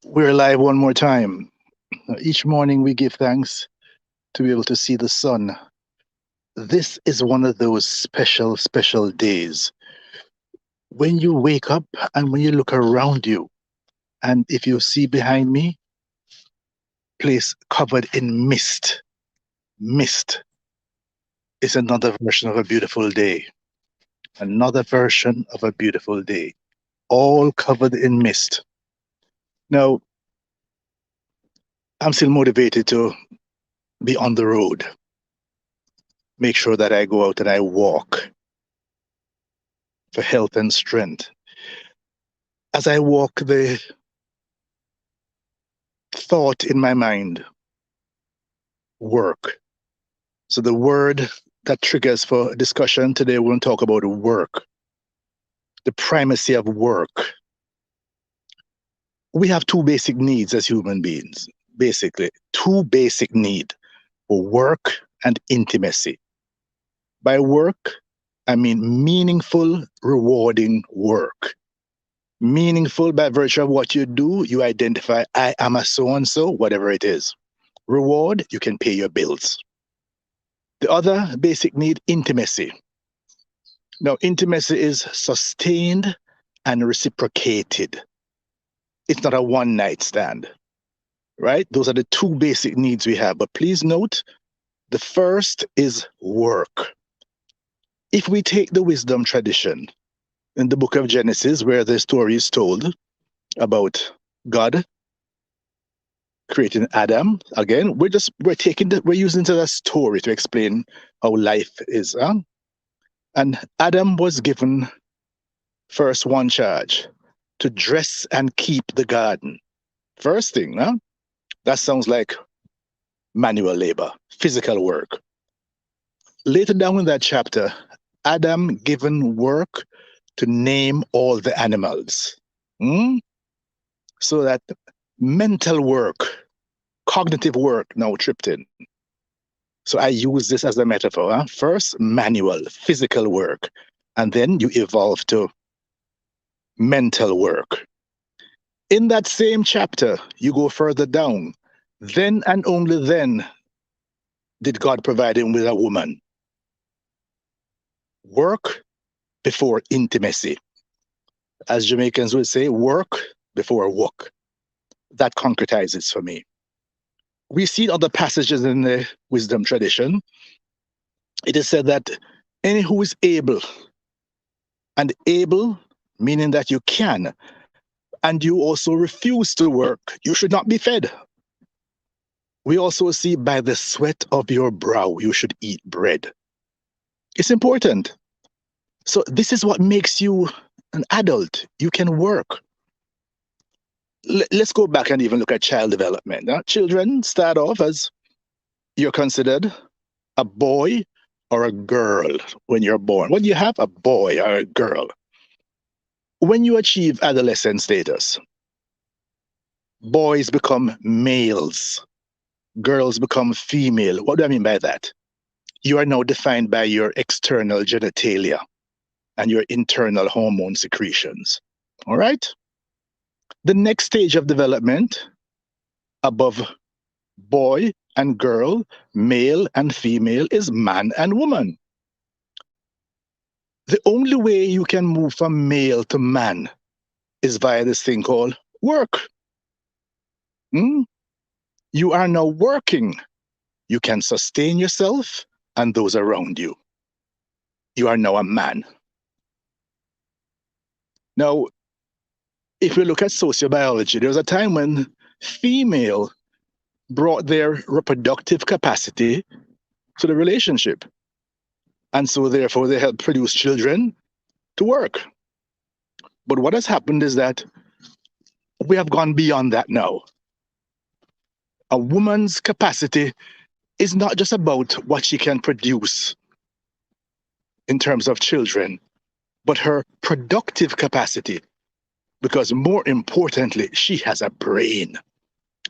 We're live one more time. Each morning we give thanks to be able to see the sun. This is one of those special, special days when you wake up and when you look around you. And if you see behind me, place covered in mist. Mist is another version of a beautiful day. Another version of a beautiful day. All covered in mist. Now, I'm still motivated to be on the road. Make sure that I go out and I walk for health and strength. As I walk, the thought in my mind, work. So the word that triggers for discussion today, we're going to talk about work, the primacy of work. We have two basic needs as human beings, basically, two basic needs for work and intimacy. By work, I mean meaningful, rewarding work. Meaningful by virtue of what you do, you identify, I am a so and so, whatever it is. Reward, you can pay your bills. The other basic need, intimacy. Now, intimacy is sustained and reciprocated. It's not a one night stand, right? Those are the two basic needs we have. But please note, the first is work. If we take the wisdom tradition in the book of Genesis, where the story is told about God creating Adam, again, we're using it as a story to explain how life is. And Adam was given first one charge, to dress and keep the garden. First thing, huh? That sounds like manual labor, physical work. Later down in that chapter, Adam given work to name all the animals. Hmm? So that mental work, cognitive work now tripped in. So I use this as a metaphor. Huh? First, manual, physical work, and then you evolve to mental work. In that same chapter, you go further down. Then and only then did God provide him with a woman. Work before intimacy. As Jamaicans would say, work before work. That concretizes for me. We see other passages in the wisdom tradition. It is said that any who is able, and able meaning that you can, and you also refuse to work, you should not be fed. We also see by the sweat of your brow, you should eat bread. It's important. So this is what makes you an adult. You can work. Let's go back and even look at child development. Children start off as you're considered a boy or a girl when you're born. When you have a boy or a girl, when you achieve adolescent status, boys become males, girls become female. What do I mean by that? You are now defined by your external genitalia and your internal hormone secretions. All right? The next stage of development, above boy and girl, male and female, is man and woman. The only way you can move from male to man is via this thing called work. Hmm? You are now working. You can sustain yourself and those around you. You are now a man. Now, if we look at sociobiology, there was a time when female brought their reproductive capacity to the relationship. And so therefore they help produce children to work. But what has happened is that we have gone beyond that now. A woman's capacity is not just about what she can produce in terms of children, but her productive capacity. Because more importantly, she has a brain,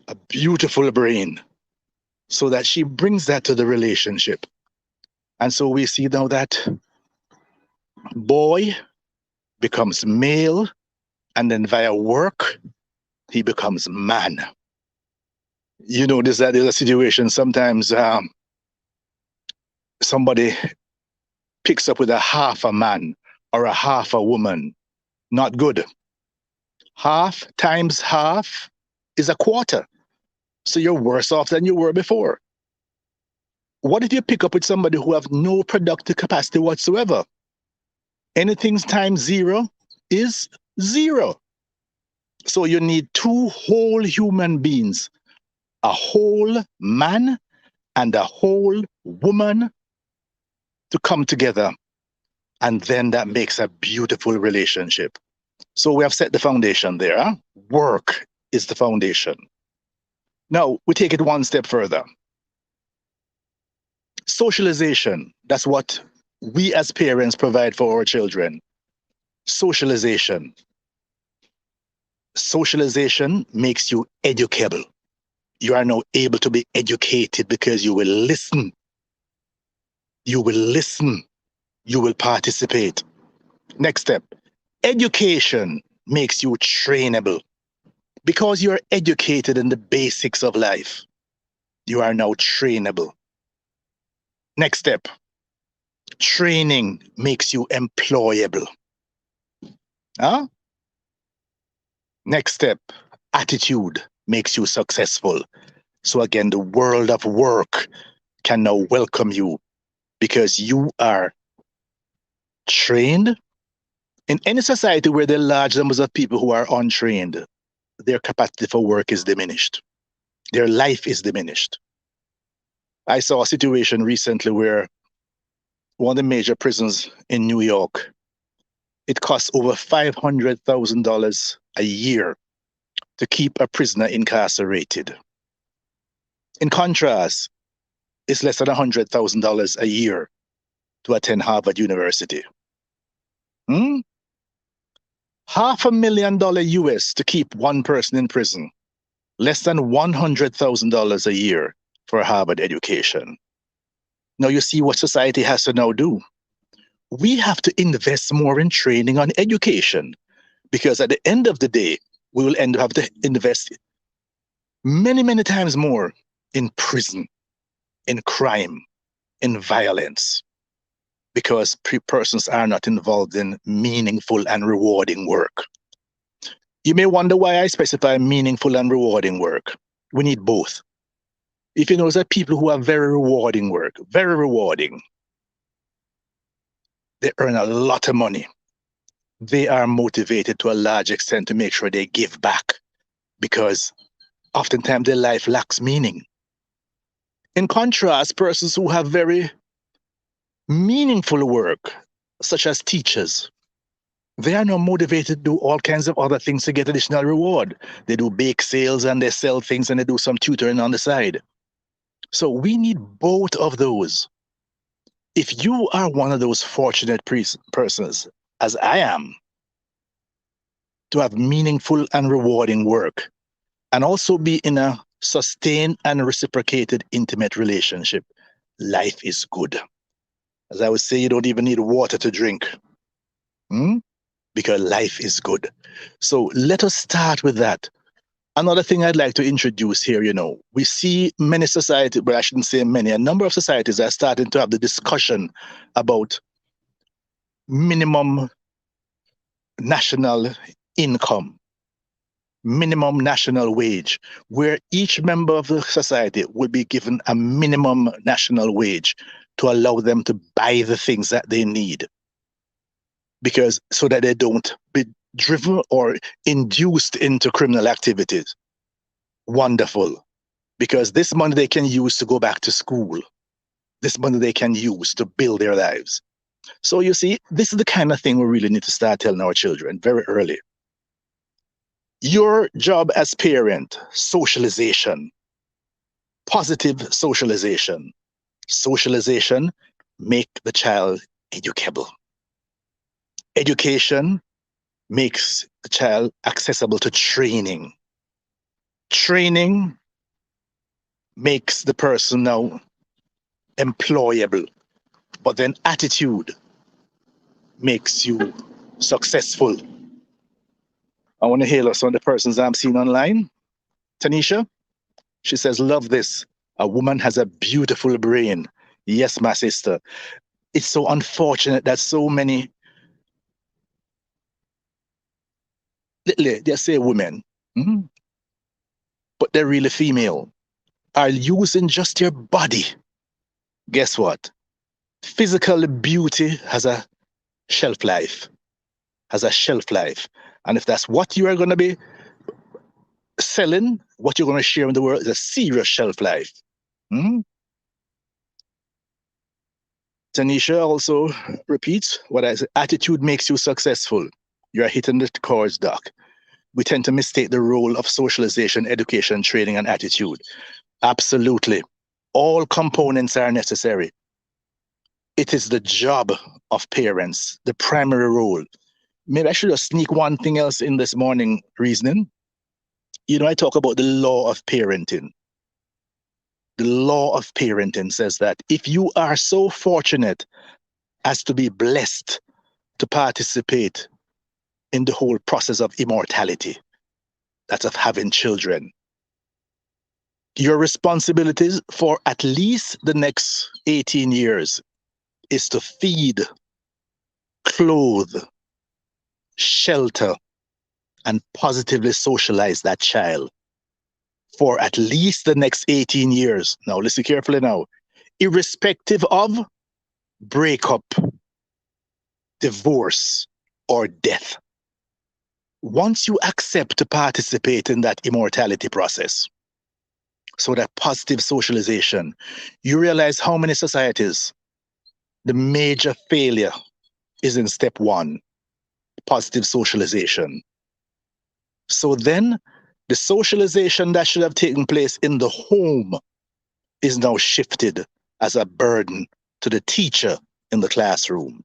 a beautiful brain, so that she brings that to the relationship. And so we see now that boy becomes male, and then via work, he becomes man. You know, there's a situation sometimes somebody picks up with a half a man or a half a woman. Not good. Half times half is a quarter. So you're worse off than you were before. What if you pick up with somebody who have no productive capacity whatsoever? Anything times zero is zero. So you need two whole human beings, a whole man and a whole woman, to come together. And then that makes a beautiful relationship. So we have set the foundation there. Huh? Work is the foundation. Now we take it one step further. Socialization, that's what we as parents provide for our children. Socialization. Socialization makes you educable. You are now able to be educated because you will listen. You will listen. You will participate. Next step. Education makes you trainable. Because you're educated in the basics of life, you are now trainable. Next step. Training makes you employable. Huh? Next step. Attitude makes you successful. So again, the world of work can now welcome you because you are trained. In any society where there are large numbers of people who are untrained, their capacity for work is diminished. Their life is diminished. I saw a situation recently where one of the major prisons in New York, it costs over $500,000 a year to keep a prisoner incarcerated. In contrast, it's less than $100,000 a year to attend Harvard University. $500,000 US to keep one person in prison, less than $100,000 a year for a Harvard education. Now you see what society has to now do. We have to invest more in training on education because at the end of the day, we will end up having to invest many, many times more in prison, in crime, in violence, because persons are not involved in meaningful and rewarding work. You may wonder why I specify meaningful and rewarding work. We need both. If you notice that people who have very rewarding work, very rewarding, they earn a lot of money. They are motivated to a large extent to make sure they give back because oftentimes their life lacks meaning. In contrast, persons who have very meaningful work, such as teachers, they are now motivated to do all kinds of other things to get additional reward. They do bake sales and they sell things and they do some tutoring on the side. So we need both of those. If you are one of those fortunate persons, as I am, to have meaningful and rewarding work, and also be in a sustained and reciprocated intimate relationship, life is good. As I would say, you don't even need water to drink. Because life is good. So let us start with that. Another thing I'd like to introduce here, we see many societies, but I shouldn't say many, a number of societies are starting to have the discussion about minimum national income, minimum national wage, where each member of the society will be given a minimum national wage to allow them to buy the things that they need. Because so that they don't be driven or induced into criminal activities. Wonderful. Because this money they can use to go back to school. This money they can use to build their lives. So you see, this is the kind of thing we really need to start telling our children very early. Your job as parent, socialization, positive socialization. Socialization make the child educable. Education makes the child accessible to training. Training makes the person now employable, but then attitude makes you successful. I want to hail some of the persons I'm seeing online. Tanisha, she says, love this. A woman has a beautiful brain. Yes, my sister. It's so unfortunate that so many, they say women, but they're really female, are using just your body. Guess what? Physical beauty has a shelf life, has a shelf life. And if that's what you are going to be selling, what you're going to share in the world is a serious shelf life. Tanisha also repeats what I said, attitude makes you successful. You're hitting the chords, Doc. We tend to mistake the role of socialization, education, training, and attitude. Absolutely. All components are necessary. It is the job of parents, the primary role. Maybe I should just sneak one thing else in this morning reasoning. You know, I talk about the law of parenting. The law of parenting says that if you are so fortunate as to be blessed to participate in the whole process of immortality, that's of having children, your responsibilities for at least the next 18 years is to feed, clothe, shelter, and positively socialize that child for at least the next 18 years. Now, listen carefully now. Irrespective of breakup, divorce, or death. Once you accept to participate in that immortality process, so that positive socialization, you realize how many societies, the major failure is in step one, positive socialization. So then the socialization that should have taken place in the home is now shifted as a burden to the teacher in the classroom.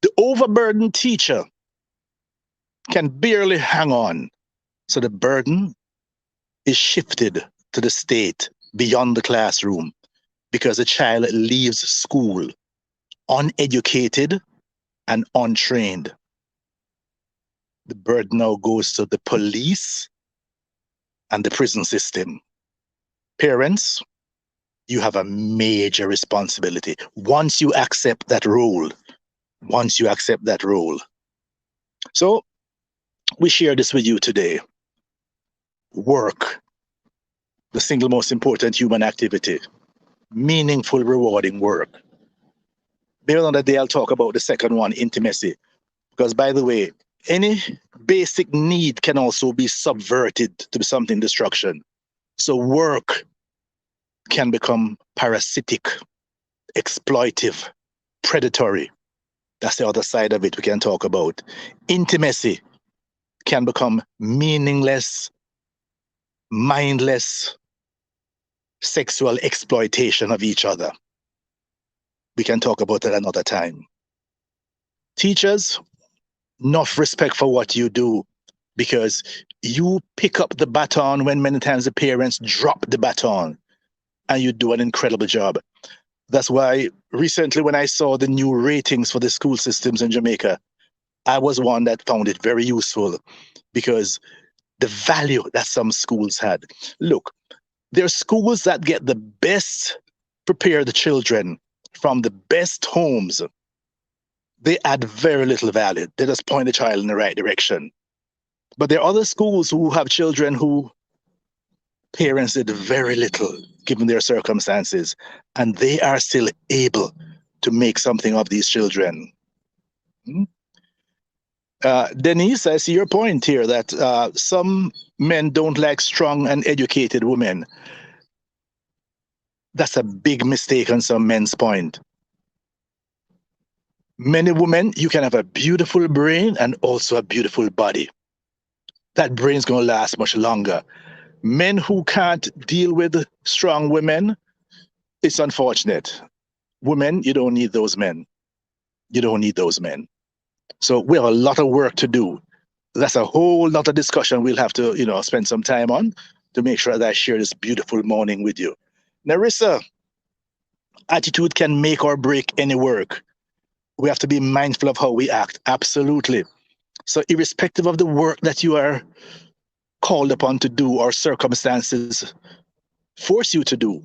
The overburdened teacher can barely hang on. So the burden is shifted to the state beyond the classroom because the child leaves school uneducated and untrained. The burden now goes to the police and the prison system. Parents, you have a major responsibility once you accept that role. Once you accept that role. So we share this with you today. Work, the single most important human activity, meaningful, rewarding work. Maybe another day I'll talk about the second one, intimacy. Because by the way, any basic need can also be subverted to something destruction. So work can become parasitic, exploitive, predatory. That's the other side of it we can talk about. Intimacy can become meaningless, mindless, sexual exploitation of each other. We can talk about it another time. Teachers, enough respect for what you do, because you pick up the baton when many times the parents drop the baton, and you do an incredible job. That's why recently when I saw the new ratings for the school systems in Jamaica, I was one that found it very useful because the value that some schools had. Look, there are schools that get the best prepared children from the best homes. They add very little value. They just point the child in the right direction. But there are other schools who have children who parents did very little given their circumstances, and they are still able to make something of these children. Denise, I see your point here that some men don't like strong and educated women. That's a big mistake on some men's point. Many women, you can have a beautiful brain and also a beautiful body. That brain's going to last much longer. Men who can't deal with strong women, it's unfortunate. Women, you don't need those men. You don't need those men. So we have a lot of work to do. That's a whole lot of discussion we'll have to, spend some time on to make sure that I share this beautiful morning with you. Narissa, attitude can make or break any work. We have to be mindful of how we act. Absolutely. So irrespective of the work that you are called upon to do or circumstances force you to do,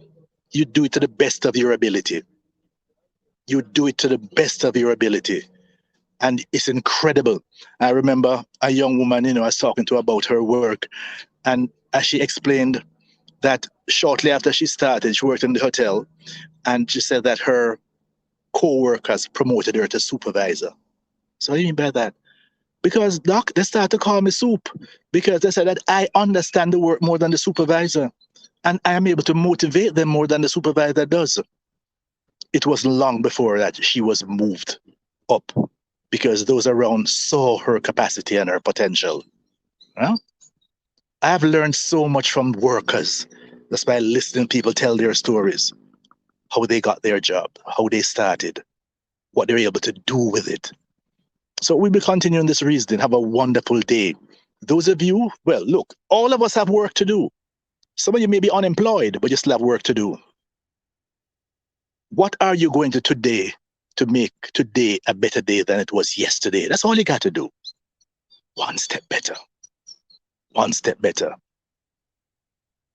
you do it to the best of your ability. You do it to the best of your ability. And it's incredible. I remember a young woman, I was talking to about her work. And as she explained that shortly after she started, she worked in the hotel. And she said that her co-workers promoted her to supervisor. So what do you mean by that? Because, Doc, they start to call me soup because they said that I understand the work more than the supervisor. And I am able to motivate them more than the supervisor does. It wasn't long before that she was moved up because those around saw her capacity and her potential. Well, I have learned so much from workers just by listening to people tell their stories, how they got their job, how they started, what they were able to do with it. So we'll be continuing this reasoning. Have a wonderful day. Those of you, well, look, all of us have work to do. Some of you may be unemployed, but you still have work to do. What are you going to today to make today a better day than it was yesterday? That's all you got to do. One step better. One step better.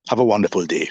Have a wonderful day.